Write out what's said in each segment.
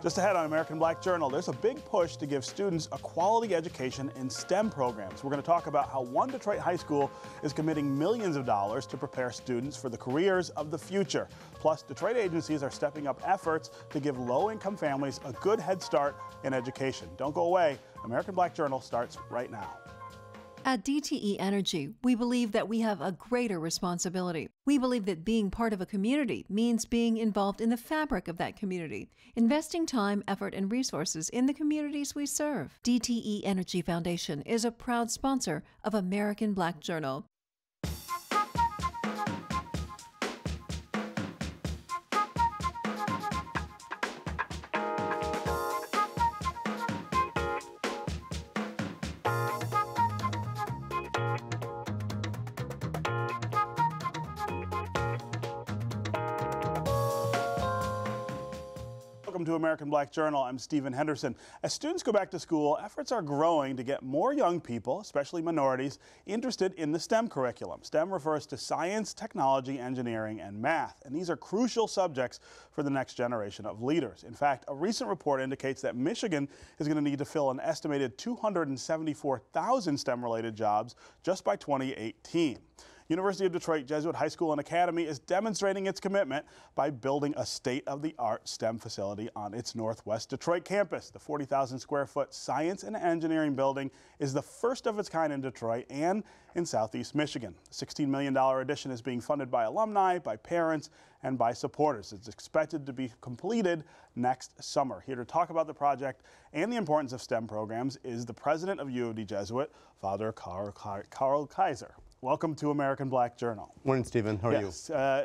Just ahead on American Black Journal, there's a big push to give students a quality education in STEM programs. We're going to talk about how one Detroit high school is committing millions of dollars to prepare students for the careers of the future. Plus, Detroit agencies are stepping up efforts to give low-income families a good head start in education. Don't go away. American Black Journal starts right now. At DTE Energy, we believe that we have a greater responsibility. We believe that being part of a community means being involved in the fabric of that community, investing time, effort, and resources in the communities we serve. DTE Energy Foundation is a proud sponsor of American Black Journal. Welcome to American Black Journal. I'm Stephen Henderson. As students go back to school, efforts are growing to get more young people, especially minorities, interested in the STEM curriculum. STEM refers to science, technology, engineering, and math, and these are crucial subjects for the next generation of leaders. In fact, a recent report indicates that Michigan is going to need to fill an estimated 274,000 STEM-related jobs just by 2018. University of Detroit Jesuit High School and Academy is demonstrating its commitment by building a state-of-the-art STEM facility on its Northwest Detroit campus. The 40,000 square foot science and engineering building is the first of its kind in Detroit and in Southeast Michigan. The $16 million addition is being funded by alumni, by parents, and by supporters. It's expected to be completed next summer. Here to talk about the project and the importance of STEM programs is the president of U of D Jesuit, Father Carl Kaiser. Welcome to American Black Journal. Morning, Stephen. How are you?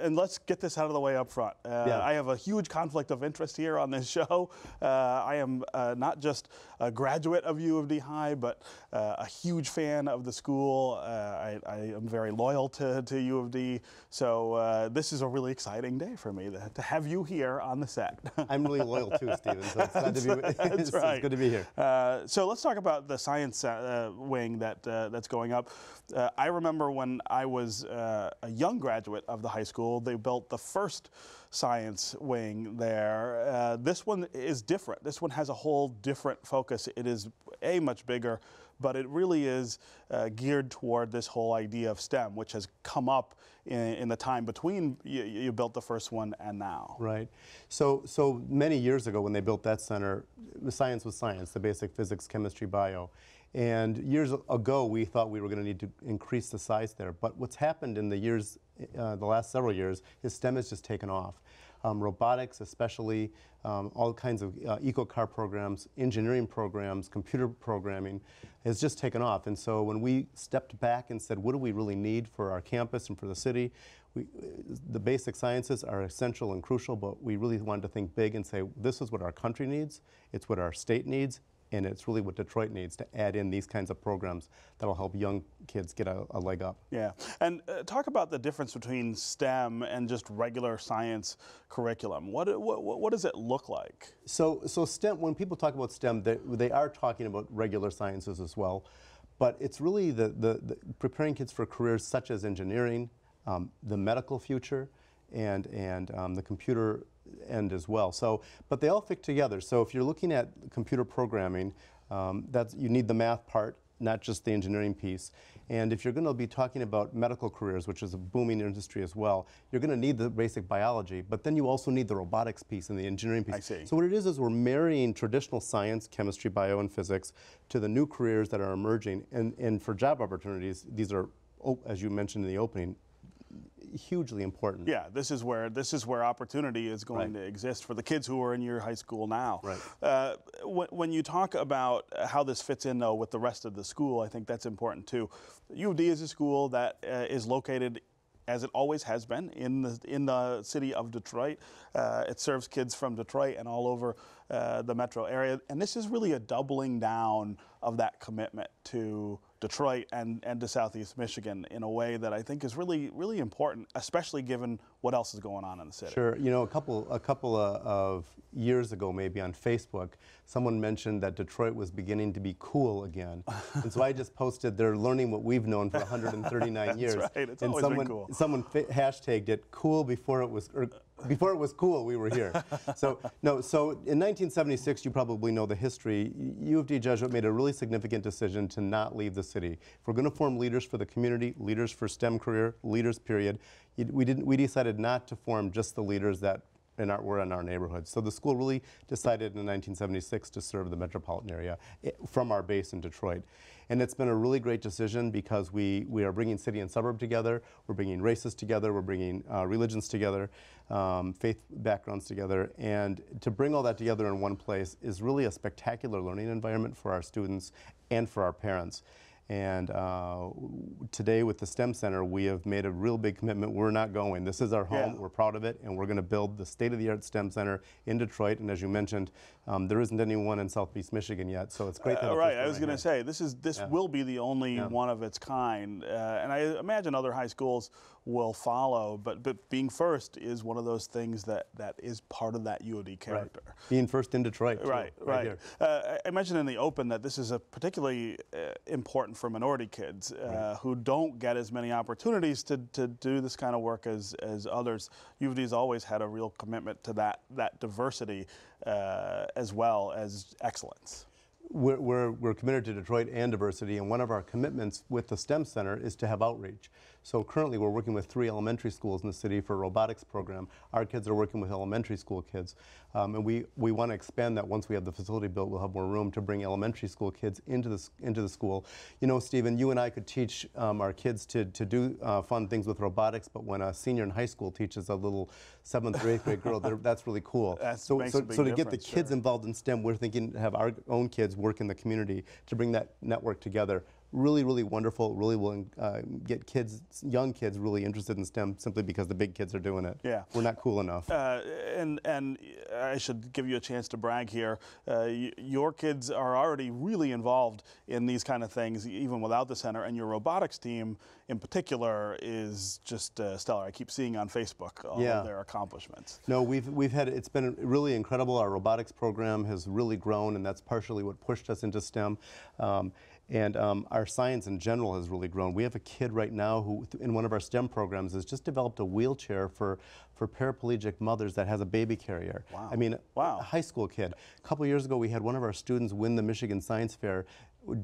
And let's get this out of the way up front. I have a huge conflict of interest here on this show. I am not just a graduate of U of D High, but a huge fan of the school. I am very loyal to U of D. So this is a really exciting day for me to have you here on the set. I'm really loyal too, Stephen. So it's glad to be. It's good to be here. So let's talk about the science wing that's going up. I remember when I was a young graduate of the high school, they built the first science wing there. This one is different. This one has a whole different focus. It is much bigger, but it really is geared toward this whole idea of STEM, which has come up in the time between you built the first one and now. Right. So many years ago when they built that center, science was science, the basic physics, chemistry, bio. And years ago, we thought we were going to need to increase the size there. But what's happened in the last several years, is STEM has just taken off. Robotics, especially, all kinds of eco-car programs, engineering programs, computer programming, has just taken off. And so when we stepped back and said, what do we really need for our campus and for the city? The basic sciences are essential and crucial, but we really wanted to think big and say, this is what our country needs, it's what our state needs, and it's really what Detroit needs to add in these kinds of programs that'll help young kids get a leg up. Yeah, and talk about the difference between STEM and just regular science curriculum. What does it look like? So STEM, when people talk about STEM, they are talking about regular sciences as well, but it's really the preparing kids for careers such as engineering, the medical future, and the computer end as well. But they all fit together. So if you're looking at computer programming, you need the math part, not just the engineering piece. And if you're going to be talking about medical careers, which is a booming industry as well, you're going to need the basic biology, but then you also need the robotics piece and the engineering piece. I see. So what it is we're marrying traditional science, chemistry, bio, and physics to the new careers that are emerging. And for job opportunities, these are, as you mentioned in the opening, hugely important. Yeah, this is where opportunity is going to exist for the kids who are in your high school now. Right. When you talk about how this fits in, though, with the rest of the school, I think that's important too. U of D is a school that is located, as it always has been, in the city of Detroit. It serves kids from Detroit and all over the metro area, and this is really a doubling down of that commitment to Detroit and to Southeast Michigan in a way that I think is really, really important, especially given what else is going on in the city. Sure. You know, a couple of years ago, maybe on Facebook, someone mentioned that Detroit was beginning to be cool again. And so I just posted, they're learning what we've known for 139 years. That's right. It's and always been cool. Someone hashtagged it cool before it was Before it was cool, we were here. So in 1976, you probably know the history. U of D Jesuit made a really significant decision to not leave the city. If we're going to form leaders for the community, leaders for STEM career, leaders period, we decided not to form just the leaders that were in our neighborhood. So the school really decided in 1976 to serve the metropolitan area from our base in Detroit. And it's been a really great decision because we are bringing city and suburb together, we're bringing races together, we're bringing religions together, faith backgrounds together, and to bring all that together in one place is really a spectacular learning environment for our students and for our parents. And today with the STEM Center, we have made a real big commitment. We're not going. This is our home. Yeah. We're proud of it, and we're going to build the state-of-the-art STEM Center in Detroit. And as you mentioned, there isn't anyone in Southeast Michigan yet, so it's great to have right. I was going to say, this will be the only one of its kind. And I imagine other high schools will follow, but being first is one of those things that is part of that U of D character. Right. Being first in Detroit. Right, too, right. I mentioned in the open that this is a particularly important for minority kids who don't get as many opportunities to do this kind of work as others. U of D's always had a real commitment to that diversity as well as excellence. We're committed to Detroit and diversity, and one of our commitments with the STEM Center is to have outreach. So currently we're working with 3 elementary schools in the city for a robotics program. Our kids are working with elementary school kids. And we want to expand that. Once we have the facility built, we'll have more room to bring elementary school kids into the school. You know, Stephen, you and I could teach our kids to do fun things with robotics, but when a senior in high school teaches a little 7th or 8th grade girl, that's really cool. So to get the kids involved in STEM, we're thinking to have our own kids work in the community to bring that network together. Really, really wonderful. Really will get young kids really interested in STEM simply because the big kids are doing it. Yeah. We're not cool enough. And I should give you a chance to brag here. Your kids are already really involved in these kind of things, even without the center, and your robotics team in particular is just stellar. I keep seeing on Facebook all of their accomplishments. No, it's been really incredible. Our robotics program has really grown, and that's partially what pushed us into STEM. And our science in general has really grown. We have a kid right now who, in one of our STEM programs, has just developed a wheelchair for paraplegic mothers that has a baby carrier. Wow. I mean, a high school kid. A couple years ago, we had one of our students win the Michigan Science Fair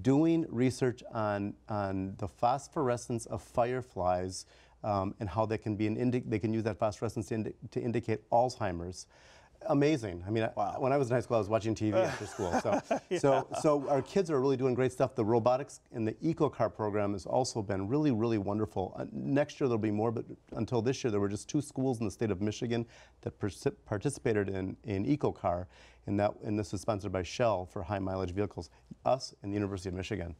doing research on the phosphorescence of fireflies and how they can use that phosphorescence to indicate Alzheimer's. Amazing. I mean, when I was in high school, I was watching TV after school. So our kids are really doing great stuff. The robotics in the eco-car program has also been really, really wonderful. Next year there'll be more, but until this year there were just 2 schools in the state of Michigan that participated in eco-car, and this is sponsored by Shell for high mileage vehicles, us and the University of Michigan.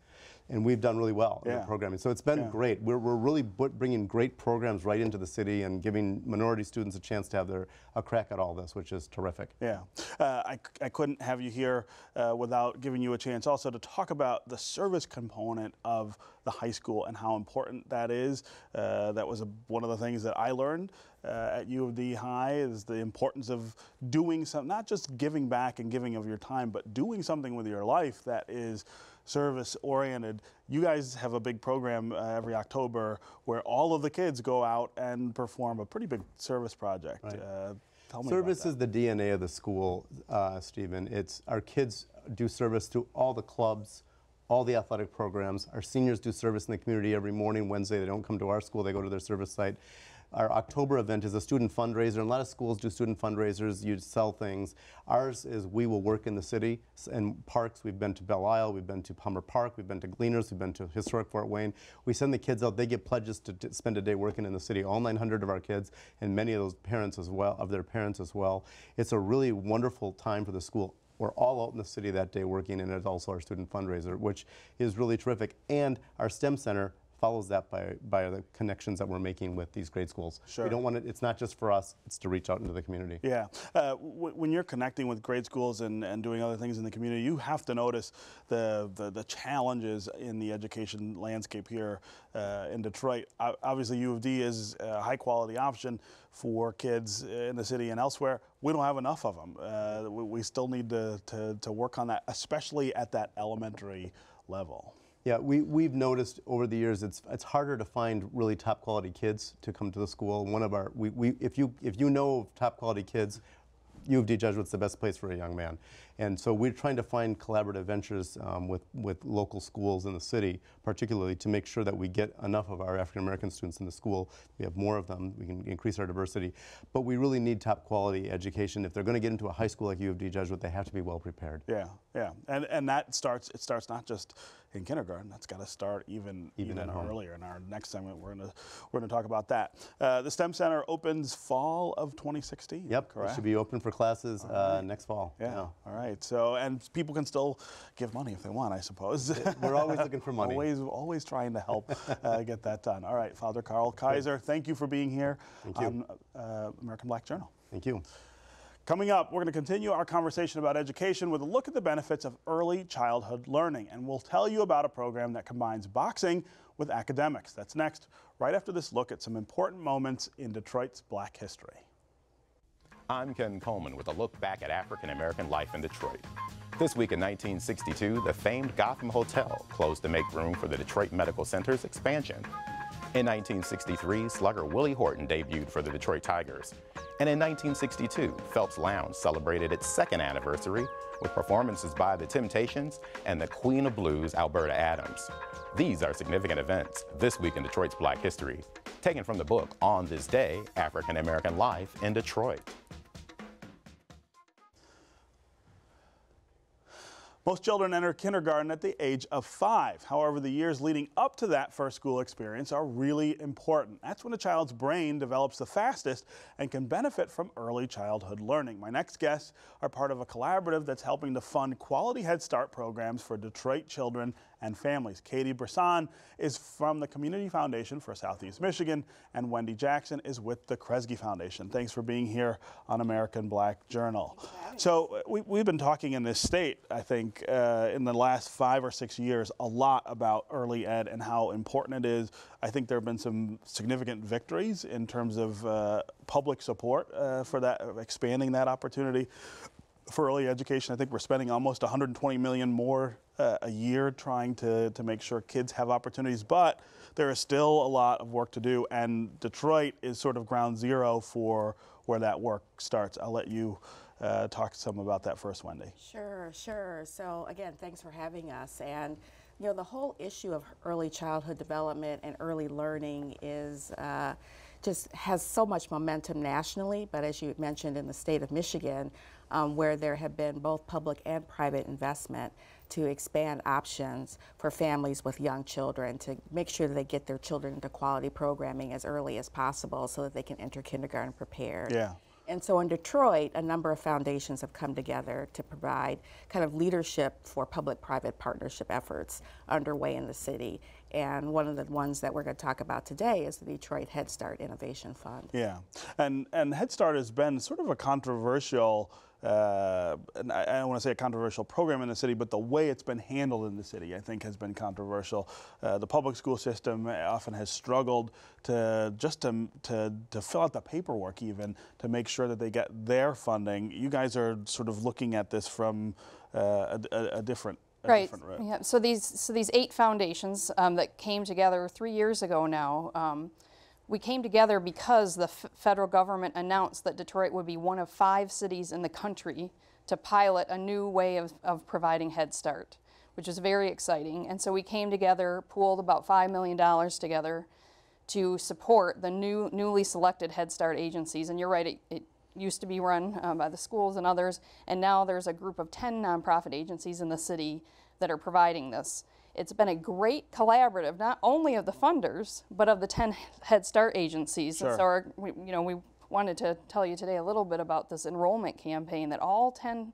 And we've done really well in the programming. So it's been great. We're really bringing great programs right into the city and giving minority students a chance to have a crack at all this, which is terrific. Yeah. I couldn't have you here without giving you a chance also to talk about the service component of the high school and how important that is. That was one of the things that I learned at U of D High, is the importance of doing something, not just giving back and giving of your time, but doing something with your life that is service-oriented. You guys have a big program every October where all of the kids go out and perform a pretty big service project. Right. Tell me Service about that. is the DNA of the school, Stephen. Our kids do service through all the clubs, all the athletic programs. Our seniors do service in the community every morning. Wednesday, they don't come to our school, they go to their service site. Our October event is a student fundraiser, and a lot of schools do student fundraisers. You sell things. Ours is we will work in the city and parks. We've been to Belle Isle, we've been to Palmer Park, we've been to Gleaners, we've been to historic Fort Wayne. We send the kids out. They get pledges to spend a day working in the city. All 900 of our kids, and many of those parents as well, of their parents as well. It's a really wonderful time for the school. We're all out in the city that day working, and it's also our student fundraiser, which is really terrific. And our STEM Center follows that by the connections that we're making with these grade schools. Sure. We don't want it, it's not just for us, it's to reach out into the community. Yeah. When you're connecting with grade schools and doing other things in the community, you have to notice the challenges in the education landscape here in Detroit. Obviously, U of D is a high quality option for kids in the city and elsewhere. We don't have enough of them. We still need to work on that, especially at that elementary level. Yeah, we've noticed over the years it's harder to find really top quality kids to come to the school. One of our if you know of top quality kids, U of D Jesuit's the best place for a young man. And so we're trying to find collaborative ventures with local schools in the city, particularly to make sure that we get enough of our African American students in the school. We have more of them, we can increase our diversity. But we really need top quality education. If they're going to get into a high school like U of D Jesuit, they have to be well prepared. Yeah, yeah. And it starts not just in kindergarten, that's got to start even earlier. In our next segment, we're gonna talk about that. The STEM Center opens fall of 2016. Yep, correct? It should be open for classes next fall. Yeah. All right. So, and people can still give money if they want, I suppose. We're always looking for money. Always trying to help get that done. All right, Father Carl Kaiser, thank you for being here on American Black Journal. Thank you. Coming up, we're going to continue our conversation about education with a look at the benefits of early childhood learning, and we'll tell you about a program that combines boxing with academics. That's next, right after this look at some important moments in Detroit's Black history. I'm Ken Coleman with a look back at African American life in Detroit. This week in 1962, the famed Gotham Hotel closed to make room for the Detroit Medical Center's expansion. In 1963, slugger Willie Horton debuted for the Detroit Tigers. And in 1962, Phelps Lounge celebrated its second anniversary with performances by The Temptations and the Queen of Blues, Alberta Adams. These are significant events this week in Detroit's Black history, taken from the book On This Day, African American Life in Detroit. Most children enter kindergarten at the age of 5. However, the years leading up to that first school experience are really important. That's when a child's brain develops the fastest and can benefit from early childhood learning. My next guests are part of a collaborative that's helping to fund quality Head Start programs for Detroit children and families. Katie Brisson is from the Community Foundation for Southeast Michigan, and Wendy Jackson is with the Kresge Foundation. Thanks for being here on American Black Journal. So we've been talking in this state, I think, in the last 5 or 6 years, a lot about early ed and how important it is. I think there have been some significant victories in terms of public support for that, expanding that opportunity for early education. I think we're spending almost $120 million more a year trying to make sure kids have opportunities, but there is still a lot of work to do, and Detroit is sort of ground zero for where that work starts. I'll let you talk some about that first, Wendy. Sure. So again, thanks for having us. And you know, the whole issue of early childhood development and early learning is just has so much momentum nationally, but as you mentioned, in the state of Michigan, where there have been both public and private investment to expand options for families with young children, to make sure that they get their children into quality programming as early as possible so that they can enter kindergarten prepared. Yeah. And so in Detroit, a number of foundations have come together to provide kind of leadership for public-private partnership efforts underway in the city. And one of the ones that we're going to talk about today is the Detroit Head Start Innovation Fund. Yeah, and Head Start has been sort of a controversial, and I don't want to say a controversial program in the city, but the way it's been handled in the city, I think, has been controversial. The public school system often has struggled to fill out the paperwork, even to make sure that they get their funding. You guys are sort of looking at this from a different. Right. Yeah. So these 8 foundations that came together 3 years ago now. We came together because the federal government announced that Detroit would be one of 5 cities in the country to pilot a new way of providing Head Start, which is very exciting. And so we came together, pooled about $5 million together to support the newly selected Head Start agencies. And you're right, it used to be run by the schools and others, and now there's a group of 10 nonprofit agencies in the city that are providing this. It's been a great collaborative, not only of the funders, but of the 10 Head Start agencies. Sure. So we wanted to tell you today a little bit about this enrollment campaign that all 10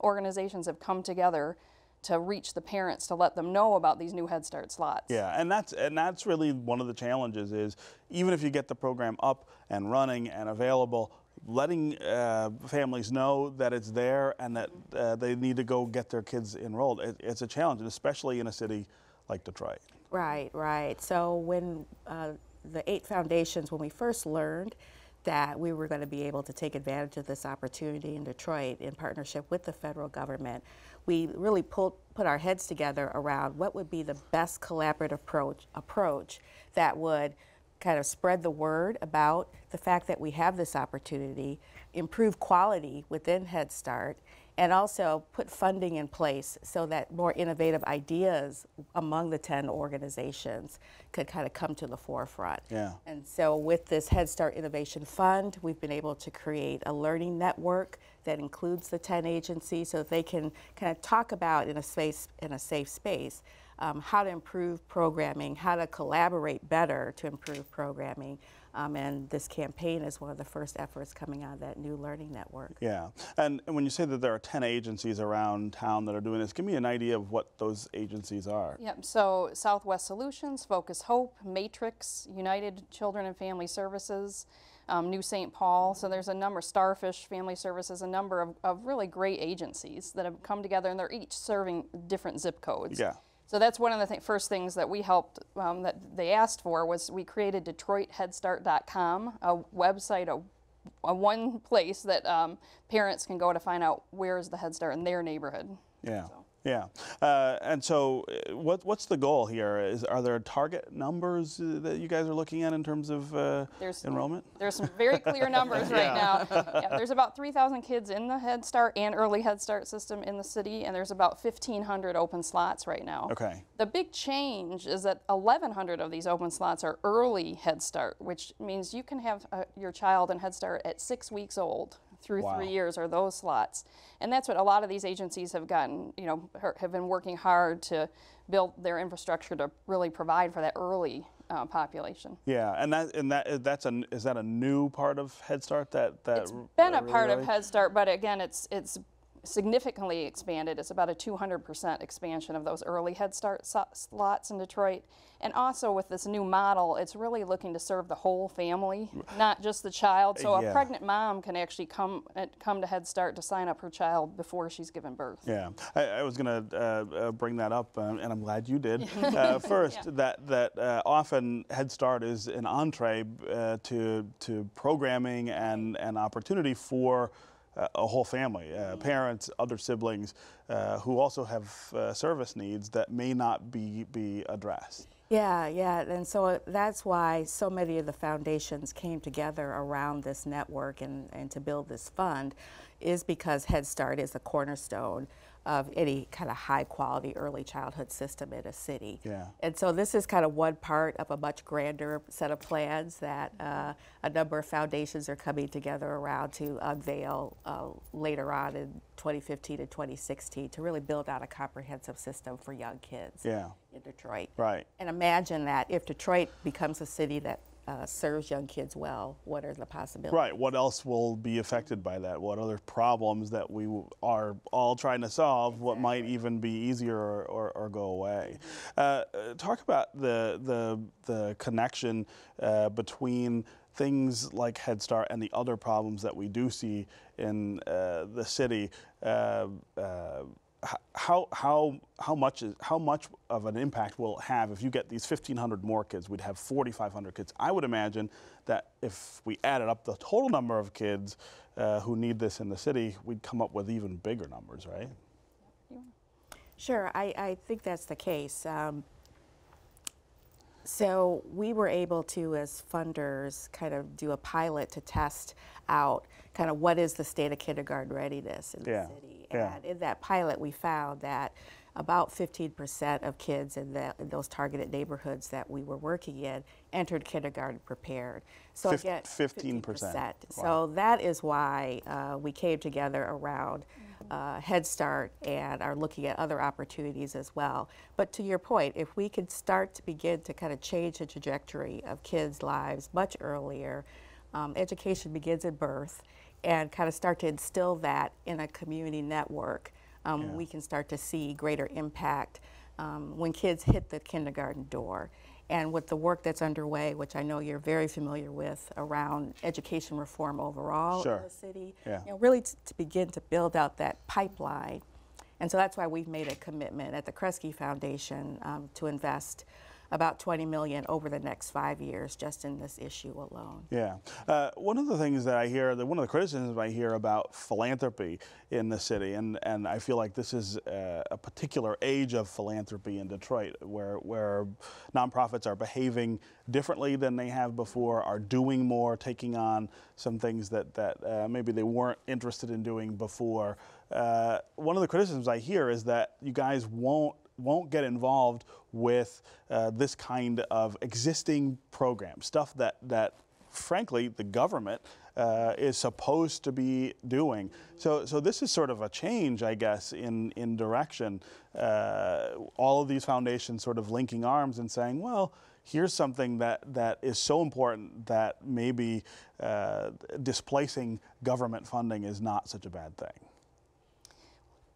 organizations have come together to reach the parents, to let them know about these new Head Start slots. Yeah, and that's really one of the challenges is, even if you get the program up and running and available, letting families know that it's there and that they need to go get their kids enrolled. It's a challenge, especially in a city like Detroit. Right. So when the 8 foundations, when we first learned that we were going to be able to take advantage of this opportunity in Detroit in partnership with the federal government, we really put our heads together around what would be the best collaborative approach that would kind of spread the word about the fact that we have this opportunity, improve quality within Head Start, and also put funding in place so that more innovative ideas among the 10 organizations could kind of come to the forefront. Yeah. And so with this Head Start Innovation Fund, we've been able to create a learning network that includes the 10 agencies so that they can kind of talk about in a safe space how to improve programming, how to collaborate better to improve programming. And this campaign is one of the first efforts coming out of that new learning network. Yeah, and when you say that there are 10 agencies around town that are doing this, give me an idea of what those agencies are. Yep, so Southwest Solutions, Focus Hope, Matrix, United Children and Family Services, New St. Paul, so there's a number, Starfish Family Services, a number of really great agencies that have come together, and they're each serving different zip codes. Yeah. So that's one of the first things that we helped, that they asked for, was we created DetroitHeadStart.com, a website, a one place that parents can go to find out where is the Head Start in their neighborhood. Yeah. So. Yeah, and so what's the goal here? Are there target numbers that you guys are looking at in terms of enrollment? There's some very clear numbers right now. Yeah, there's about 3,000 kids in the Head Start and Early Head Start system in the city, and there's about 1,500 open slots right now. Okay. The big change is that 1,100 of these open slots are Early Head Start, which means you can have your child in Head Start at 6 weeks old. Through Wow. 3 years are those slots. And that's what a lot of these agencies have gotten, have been working hard to build their infrastructure to really provide for that early population. Yeah, and is that a new part of Head Start it's been a part of Head Start, but again, it's significantly expanded. It's about a 200% expansion of those early Head Start slots in Detroit. And also with this new model, it's really looking to serve the whole family, not just the child. So Yeah. a pregnant mom can actually come to Head Start to sign up her child before she's given birth. Yeah, I was going to bring that up, and I'm glad you did. First, Yeah. that often Head Start is an entree to programming and an opportunity for a whole family, parents, other siblings who also have service needs that may not be addressed. Yeah, and so that's why so many of the foundations came together around this network and to build this fund, is because Head Start is a cornerstone of any kind of high quality early childhood system in a city. Yeah. And so this is kind of one part of a much grander set of plans that a number of foundations are coming together around to unveil later on in 2015 and 2016 to really build out a comprehensive system for young kids in Detroit. Right. And imagine that if Detroit becomes a city that serves young kids well, what are the possibilities? Right. What else will be affected by that? What other problems that we are all trying to solve? What might even be easier or go away? Talk about the connection between things like Head Start and the other problems that we do see in the city. How much of an impact will it have if you get these 1,500 more kids? We'd have 4,500 kids. I would imagine that if we added up the total number of kids who need this in the city, we'd come up with even bigger numbers, right? Sure, I think that's the case. So we were able to, as funders, kind of do a pilot to test out kind of what is the state of kindergarten readiness in the city. And in that pilot, we found that about 15% of kids in those targeted neighborhoods that we were working in entered kindergarten prepared. So again, 15%. Wow. So that is why we came together around Head Start and are looking at other opportunities as well. But to your point, if we could start to begin to kind of change the trajectory of kids' lives much earlier, education begins at birth, and kind of start to instill that in a community network, we can start to see greater impact when kids hit the kindergarten door. And with the work that's underway, which I know you're very familiar with, around education reform overall in the city, really to begin to build out that pipeline. And so that's why we've made a commitment at the Kresge Foundation to invest about $20 million over the next 5 years just in this issue alone. Yeah. One of the things that I hear, one of the criticisms I hear about philanthropy in the city, and I feel like this is a particular age of philanthropy in Detroit, where nonprofits are behaving differently than they have before, are doing more, taking on some things that maybe they weren't interested in doing before. One of the criticisms I hear is that you guys won't get involved with this kind of existing program, stuff that frankly the government is supposed to be doing. So this is sort of a change, I guess, in direction. All of these foundations sort of linking arms and saying, well, here's something that is so important that maybe displacing government funding is not such a bad thing.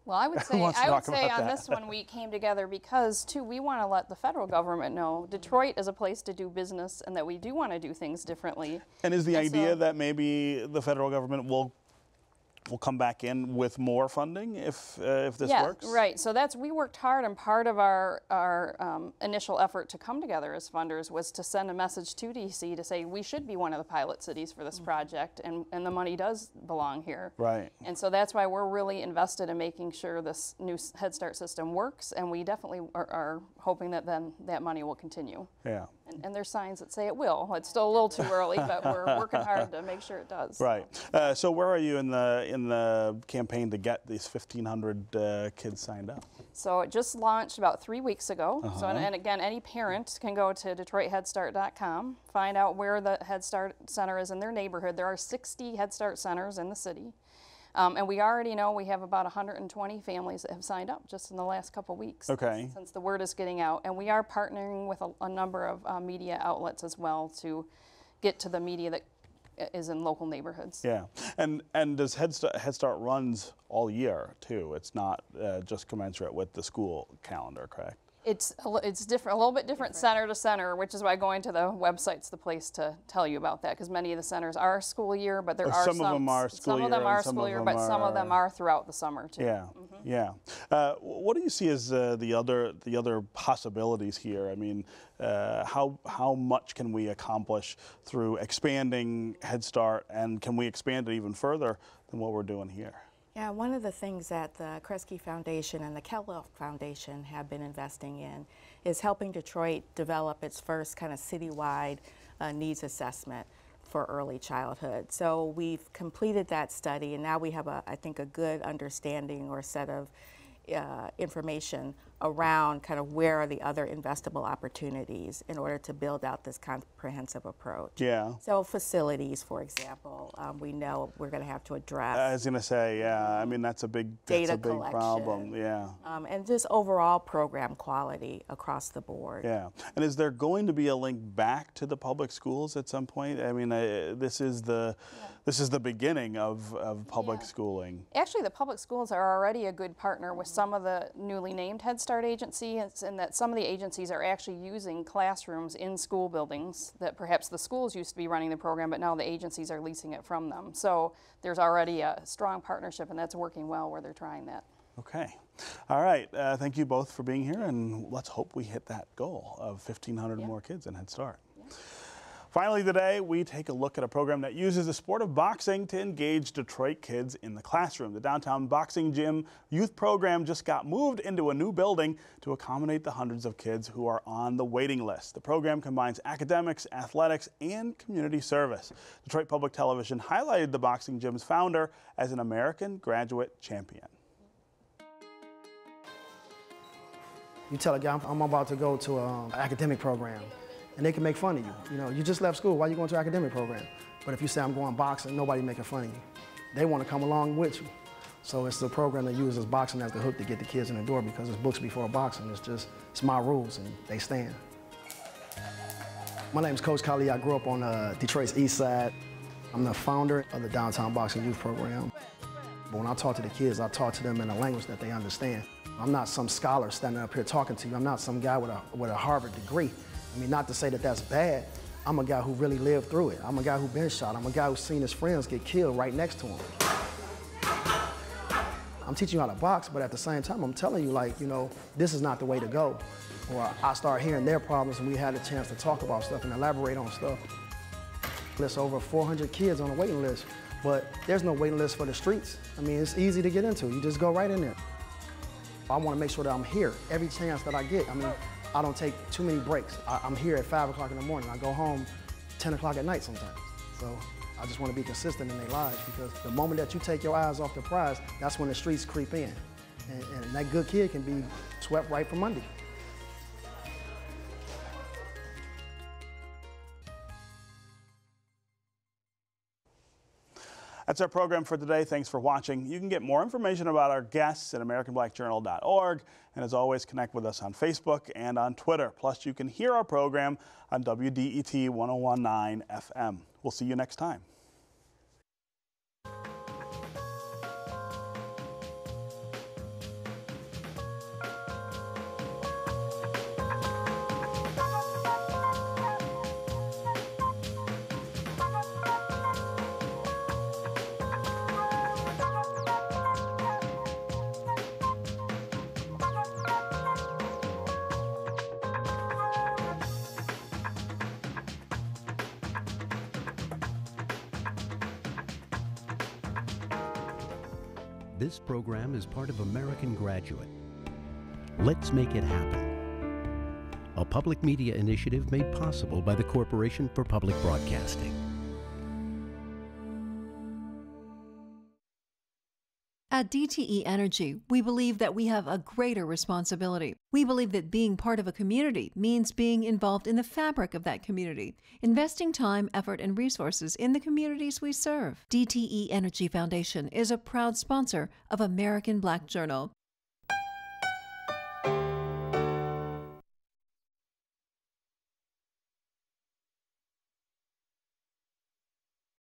Well, I would say on this one we came together because, too, we want to let the federal government know Detroit is a place to do business and that we do want to do things differently. And is the idea that maybe the federal government will come back in with more funding if this works? Yeah, right. So we worked hard, and part of our initial effort to come together as funders was to send a message to DC to say we should be one of the pilot cities for this project, and the money does belong here. Right. And so that's why we're really invested in making sure this new Head Start system works, and we definitely are hoping that then that money will continue. Yeah. And there's signs that say it will. It's still a little too early, but we're working hard to make sure it does. Right. So where are you in the campaign to get these 1,500 kids signed up? So it just launched about 3 weeks ago. So and again, any parent can go to DetroitHeadStart.com, find out where the Head Start Center is in their neighborhood. There are 60 Head Start centers in the city. And we already know we have about 120 families that have signed up just in the last couple weeks. Okay. Since the word is getting out. And we are partnering with a number of media outlets as well to get to the media that is in local neighborhoods. Yeah. And does Head Start runs all year, too? It's not just commensurate with the school calendar, correct? It's different, a little bit different center to center, which is why going to the website's the place to tell you about that, because many of the centers are school year, but there are some of them are school year. Some of them are school year, but some of them are throughout the summer too. Yeah, yeah. What do you see as the other possibilities here? I mean, how much can we accomplish through expanding Head Start, and can we expand it even further than what we're doing here? Yeah, one of the things that the Kresge Foundation and the Kellogg Foundation have been investing in is helping Detroit develop its first kind of citywide needs assessment for early childhood. So we've completed that study, and now we have, I think, a good understanding or set of information around kind of where are the other investable opportunities in order to build out this comprehensive approach. Yeah. So facilities, for example, we know we're going to have to address. I was going to say, yeah, I mean, that's a big problem, yeah. And just overall program quality across the board. Yeah. And is there going to be a link back to the public schools at some point? I mean, this is the beginning of public schooling. Actually, the public schools are already a good partner with some of the newly named Head Start agencies, and that some of the agencies are actually using classrooms in school buildings that perhaps the schools used to be running the program, but now the agencies are leasing it from them. So there's already a strong partnership, and that's working well where they're trying that. Okay. All right. Thank you both for being here, and let's hope we hit that goal of 1,500 more kids in Head Start. Yeah. Finally today, we take a look at a program that uses the sport of boxing to engage Detroit kids in the classroom. The Downtown Boxing Gym youth program just got moved into a new building to accommodate the hundreds of kids who are on the waiting list. The program combines academics, athletics, and community service. Detroit Public Television highlighted the boxing gym's founder as an American graduate champion. You tell a guy, I'm about to go to an academic program, and they can make fun of you. You know, you just left school, why are you going to an academic program? But if you say I'm going boxing, nobody making fun of you. They want to come along with you. So it's the program that uses boxing as the hook to get the kids in the door, because it's books before boxing. It's my rules, and they stand. My name is Coach Kali. I grew up on Detroit's east side. I'm the founder of the Downtown Boxing Youth Program. But when I talk to the kids, I talk to them in a language that they understand. I'm not some scholar standing up here talking to you. I'm not some guy with a Harvard degree. I mean, not to say that that's bad. I'm a guy who really lived through it. I'm a guy who been shot. I'm a guy who's seen his friends get killed right next to him. I'm teaching you how to box, but at the same time, I'm telling you, like, you know, this is not the way to go. or I start hearing their problems and we had a chance to talk about stuff and elaborate on stuff. There's over 400 kids on a waiting list, but there's no waiting list for the streets. I mean, it's easy to get into. You just go right in there. I want to make sure that I'm here every chance that I get. I mean, I don't take too many breaks. I'm here at 5 o'clock in the morning. I go home 10 o'clock at night sometimes. So I just want to be consistent in their lives, because the moment that you take your eyes off the prize, that's when the streets creep in. And that good kid can be swept right from under you. That's our program for today. Thanks for watching. You can get more information about our guests at AmericanBlackJournal.org. And as always, connect with us on Facebook and on Twitter. Plus, you can hear our program on WDET 1019 FM. We'll see you next time. This program is part of American Graduate. Let's make it happen. A public media initiative made possible by the Corporation for Public Broadcasting. At DTE Energy, we believe that we have a greater responsibility. We believe that being part of a community means being involved in the fabric of that community, investing time, effort, and resources in the communities we serve. DTE Energy Foundation is a proud sponsor of American Black Journal.